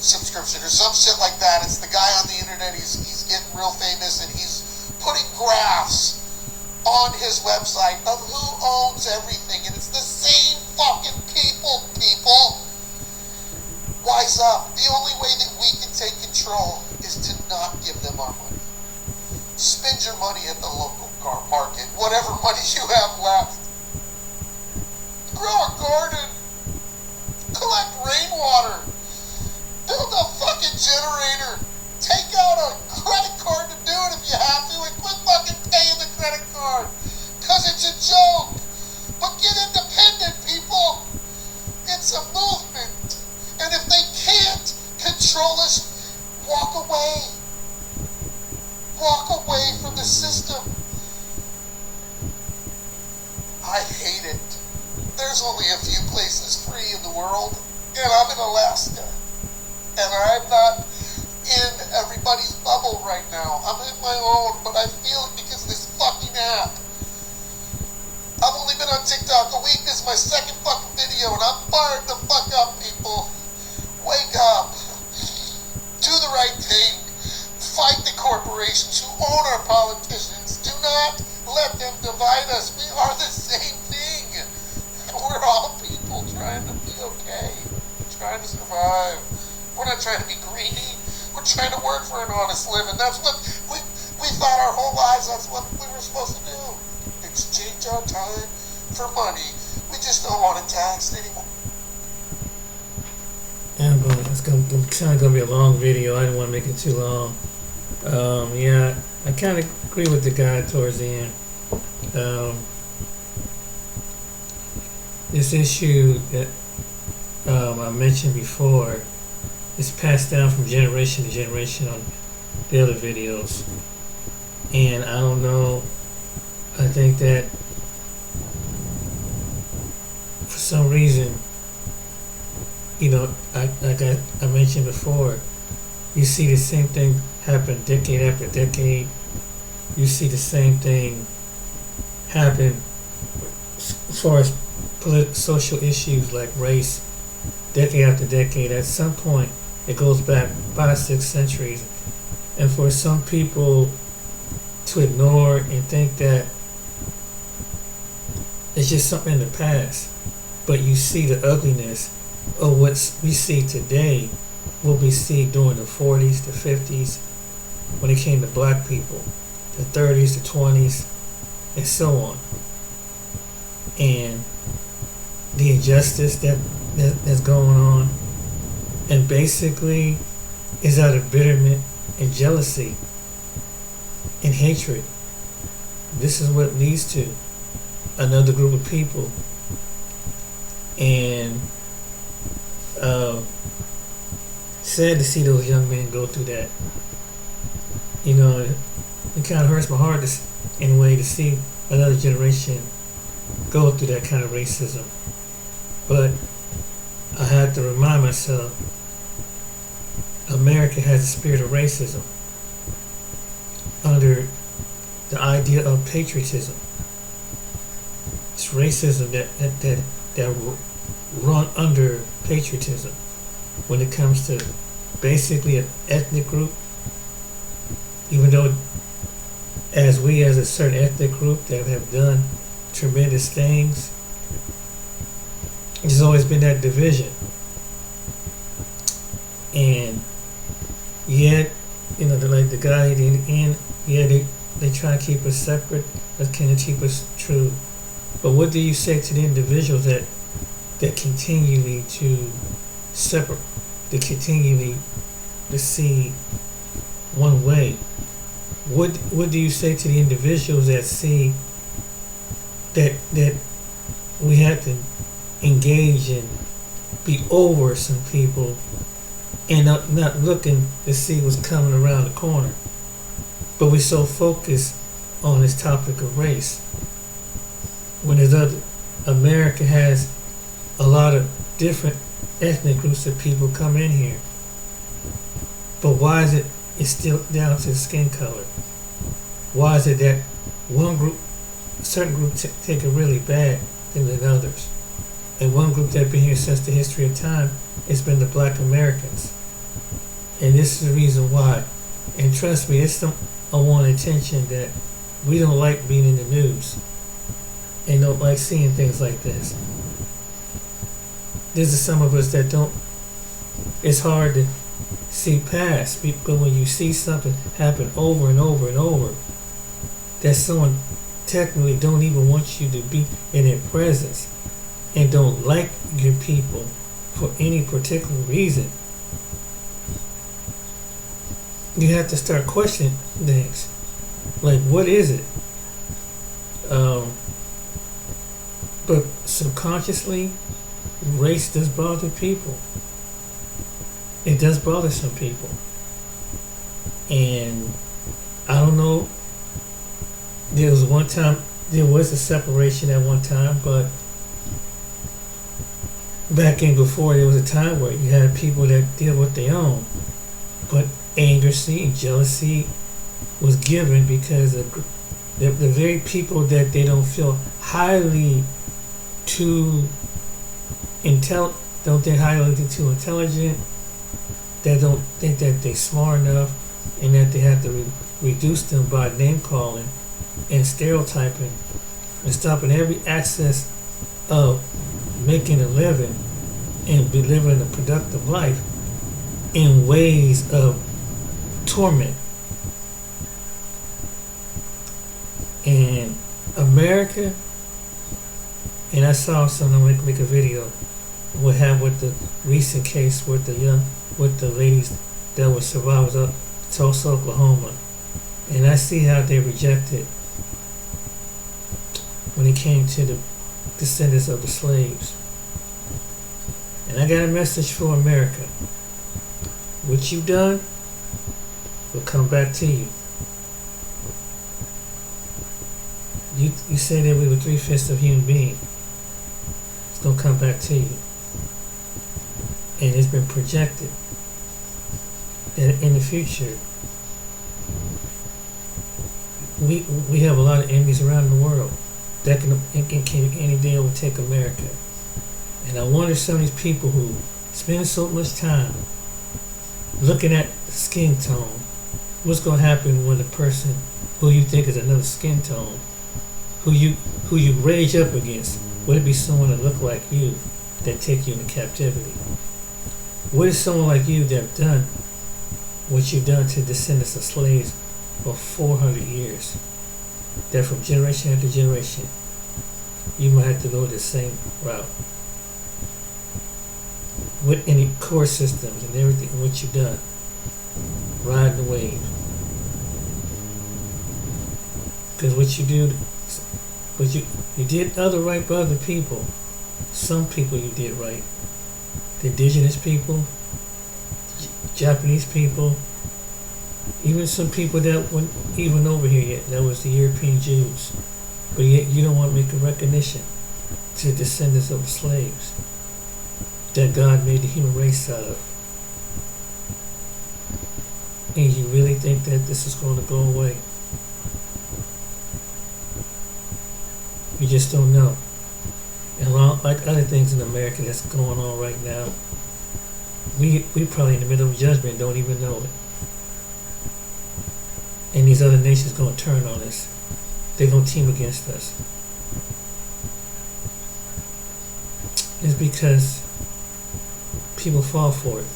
subscription or some shit like that. It's the guy on the internet, he's getting real famous, and he's putting graphs on his website of who owns everything, and it's the same fucking people. Wise up. The only way that we can take control is to not give them our money. Spend your money at the local car market, whatever money you have left. Grow a garden. Collect rainwater. Build a fucking generator. Take out a credit card to do it if you have to, and quit fucking paying the credit card. Cause it's a joke. But get independent, people. It's a movement. And if they can't control us, walk away. Walk away from the system. I hate it. There's only a few places free in the world, and I'm in Alaska. And I'm not in everybody's bubble right now. I'm in my own, but I feel it because of this fucking app. I've only been on TikTok a week. This is my second fucking video, and I'm fired the fuck up, people. Wake up. Do the right thing. Fight the corporations who own our politicians. Do not let them divide us. We are the same thing. We're all people trying to be okay. We're trying to survive. We're not trying to be greedy. We're trying to work for an honest living. That's what we thought our whole lives. That's what we were supposed to do. Exchange our time for money. We just don't want it taxed anymore. Yeah, it's kind of gonna be a long video. I didn't want to make it too long. Yeah, I kind of agree with the guy towards the end. This issue that I mentioned before is passed down from generation to generation on the other videos, and I don't know. I think that for some reason, you know, like I mentioned before, you see the same thing happen decade after decade. You see the same thing happen as far as social issues like race, decade after decade. At some point, it goes back 5-6 centuries, and for some people to ignore and think that it's just something in the past, but you see the ugliness of what we see today, what we see during the 40s, the 50s, when it came to black people, the 30s, the 20s, and so on. And the injustice that's going on, and basically is out of bitterment and jealousy and hatred. This is what leads to another group of people. And sad to see those young men go through that. You know, it kind of hurts my heart in a way to see another generation go through that kind of racism. But I have to remind myself, America has a spirit of racism under the idea of patriotism. It's racism that run under patriotism when it comes to basically an ethnic group, even though as we as a certain ethnic group that have done tremendous things, there's always been that division. And yet, they're like the guy at the end, they try to keep us separate, but can keep us true. But what do you say to the individuals that continually to separate, that continually to see one way? What do you say to the individuals that see that we have to engage and be over some people and not looking to see what's coming around the corner? But we're so focused on this topic of race. When America has a lot of different ethnic groups of people come in here. But why is it's still down to skin color? Why is it that one group, a certain group take it really bad than others? And one group that's been here since the history of time has been the Black Americans. And this is the reason why. And trust me, it's I want attention that we don't like being in the news and don't like seeing things like this. There's some of us that don't, it's hard to see past, but when you see something happen over and over and over, that someone technically don't even want you to be in their presence and don't like your people for any particular reason, you have to start questioning things. Like, what is it? But subconsciously, race does bother people. It does bother some people. And I don't know, there was a separation at one time, but back in before, there was a time where you had people that deal with their own. But anger and jealousy was given because of the very people that they don't feel highly too don't think highly too intelligent, that don't think that they're smart enough, and that they have to reduce them by name calling and stereotyping and stopping every access of making a living and be living a productive life in ways of torment. And America, and I saw someone make a video what happened with the recent case with the ladies that were survivors of Tulsa, Oklahoma. And I see how they rejected when it came to the descendants of the slaves. And I got a message for America. What you've done will come back to you. You say that we were 3/5 of human beings. It's going to come back to you. And it's been projected that in the future, we have a lot of enemies around the world that can any day will take America. And I wonder some of these people who spend so much time looking at skin tone, what's going to happen when a person who you think is another skin tone, who you rage up against, would it be someone that look like you that take you into captivity? What is someone like you that have done what you've done to descendants of slaves for 400 years? That from generation after generation, you might have to go the same route. With any core systems and everything, what you've done, riding the wave. Because what you do, but you did other right by other people. Some people you did right. The indigenous people, Japanese people, even some people that weren't even over here yet. That was the European Jews. But yet you don't want to make a recognition to the descendants of slaves that God made the human race out of. And you really think that this is going to go away? You just don't know. And like other things in America that's going on right now, we probably in the middle of judgment don't even know it. and these other nations gonna turn on us. They're gonna team against us. It's because people fall for it.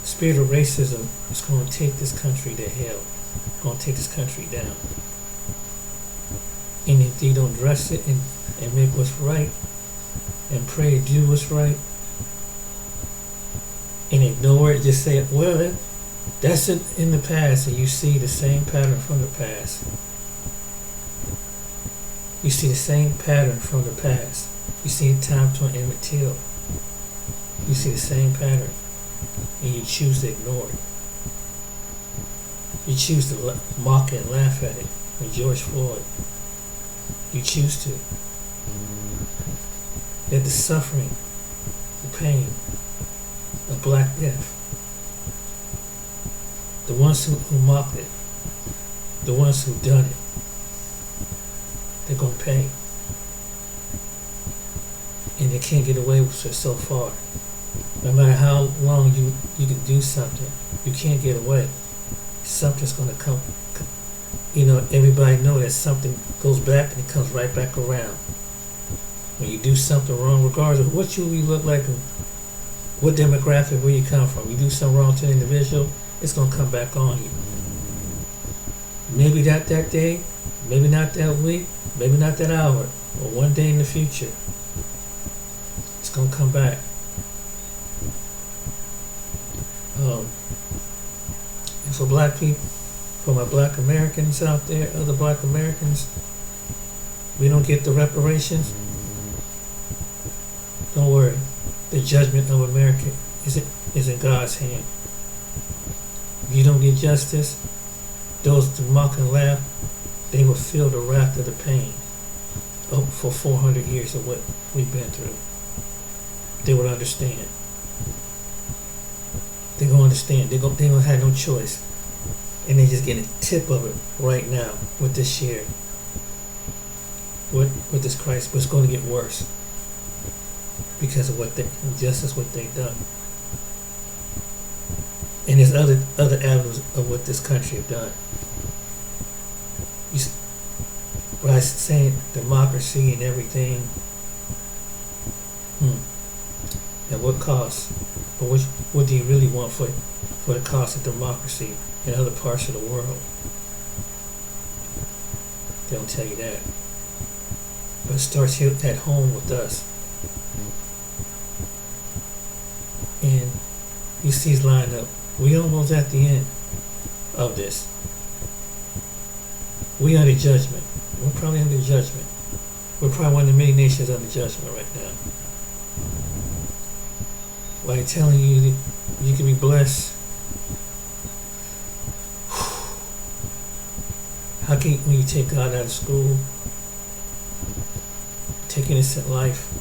The spirit of racism is going to take this country to hell. Going to take this country down. And if they don't dress it and make what's right and pray to do what's right and ignore it, just say, well, that's in the past, and you see the same pattern from the past. You see the same pattern from the past. You see time to Emmett Till. You see the same pattern, and you choose to ignore it. You choose to mock and laugh at it. With George Floyd, you choose to. That the suffering, the pain of Black Death, the ones who mocked it, the ones who done it, they're going to pay. And they can't get away with it so far. No matter how long you can do something, you can't get away. Something's going to come. You know, everybody know that something goes back and it comes right back around. When you do something wrong, regardless of what you look like, what demographic, where you come from, you do something wrong to an individual, it's going to come back on you. Maybe not that day, maybe not that week, maybe not that hour, or one day in the future. It's going to come back. And for Black people, for my Black Americans out there, other Black Americans, we don't get the reparations. Don't worry. The judgment of America is in God's hand. If you don't get justice, those who mock and laugh, they will feel the wrath of the pain for 400 years of what we've been through. They will understand. They're going to understand. They're going to have no choice. And they're just getting a tip of it right now with this year. With this crisis. But it's going to get worse. Because of what they've done. And there's other avenues of what this country have done. What I was saying, democracy and everything. At what cost? But what do you really want for the cost of democracy in other parts of the world? They don't tell you that. But it starts here at home with us. And you see these lined up. We almost at the end of this. We under judgment. We're probably under judgment. We're probably one of the many nations under judgment right now. Like telling you that you can be blessed. How can you, when you take God out of school, take innocent life,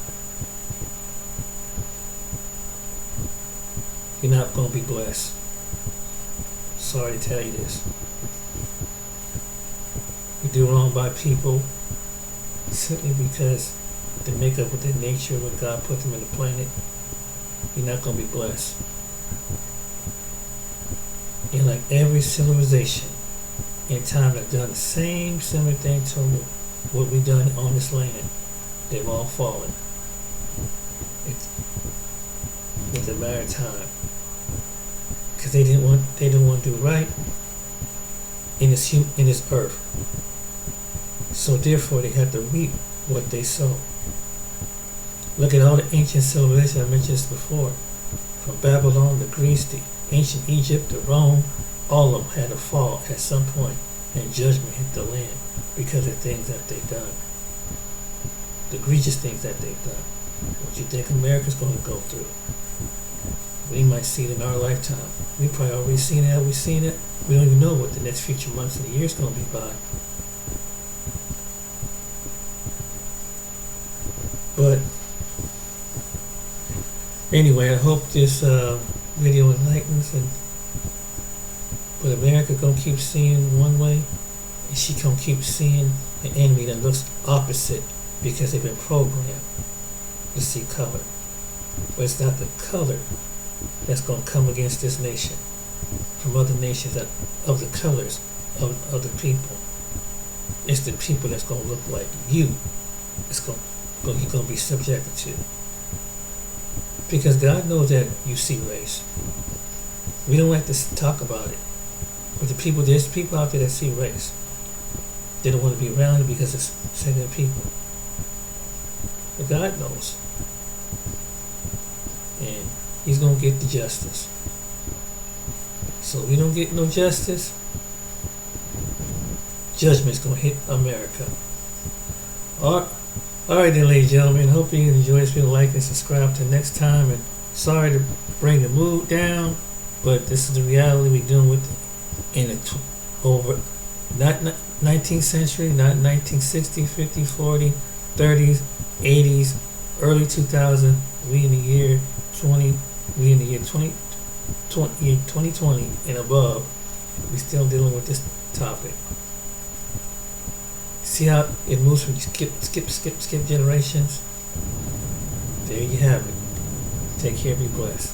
you're not going to be blessed. Sorry to tell you this. You do wrong by people simply because the makeup of their nature, when God put them in the planet, you're not going to be blessed. And like every civilization in time have done the same similar thing to what we've done on this land, they've all fallen. It's a matter of time. Because they didn't want to do right in this earth. So therefore they had to reap what they sow. Look at all the ancient civilizations, I mentioned this before. From Babylon to Greece to ancient Egypt to Rome, all of them had to fall at some point, and judgment hit the land because of things that they've done. The egregious things that they've done. What you think America's going to go through. We might see it in our lifetime. We probably already seen it. Have we seen it? We don't even know what the next future months and years going to be by. But anyway, I hope this video enlightens. But America gonna keep seeing one way, and she gonna keep seeing an enemy that looks opposite because they've been programmed to see color. But it's not the color that's gonna come against this nation from other nations that of the colors of the people. It's the people that's gonna look like you. You're gonna be subjected to. Because God knows that you see race. We don't like to talk about it. But there's people out there that see race. They don't want to be around it because it's second people. But God knows. And He's going to get the justice. So if we don't get no justice, judgment's going to hit America. Alright then, ladies and gentlemen. Hope you enjoy this video. Like and subscribe till next time. And sorry to bring the mood down, but this is the reality we're dealing with in the over not 19th century, not 1960, 50, 40, 30s, 80s, early 2000. We in the year 2020 and above. We still dealing with this topic. See how it moves from skip generations? There you have it. Take care, be blessed.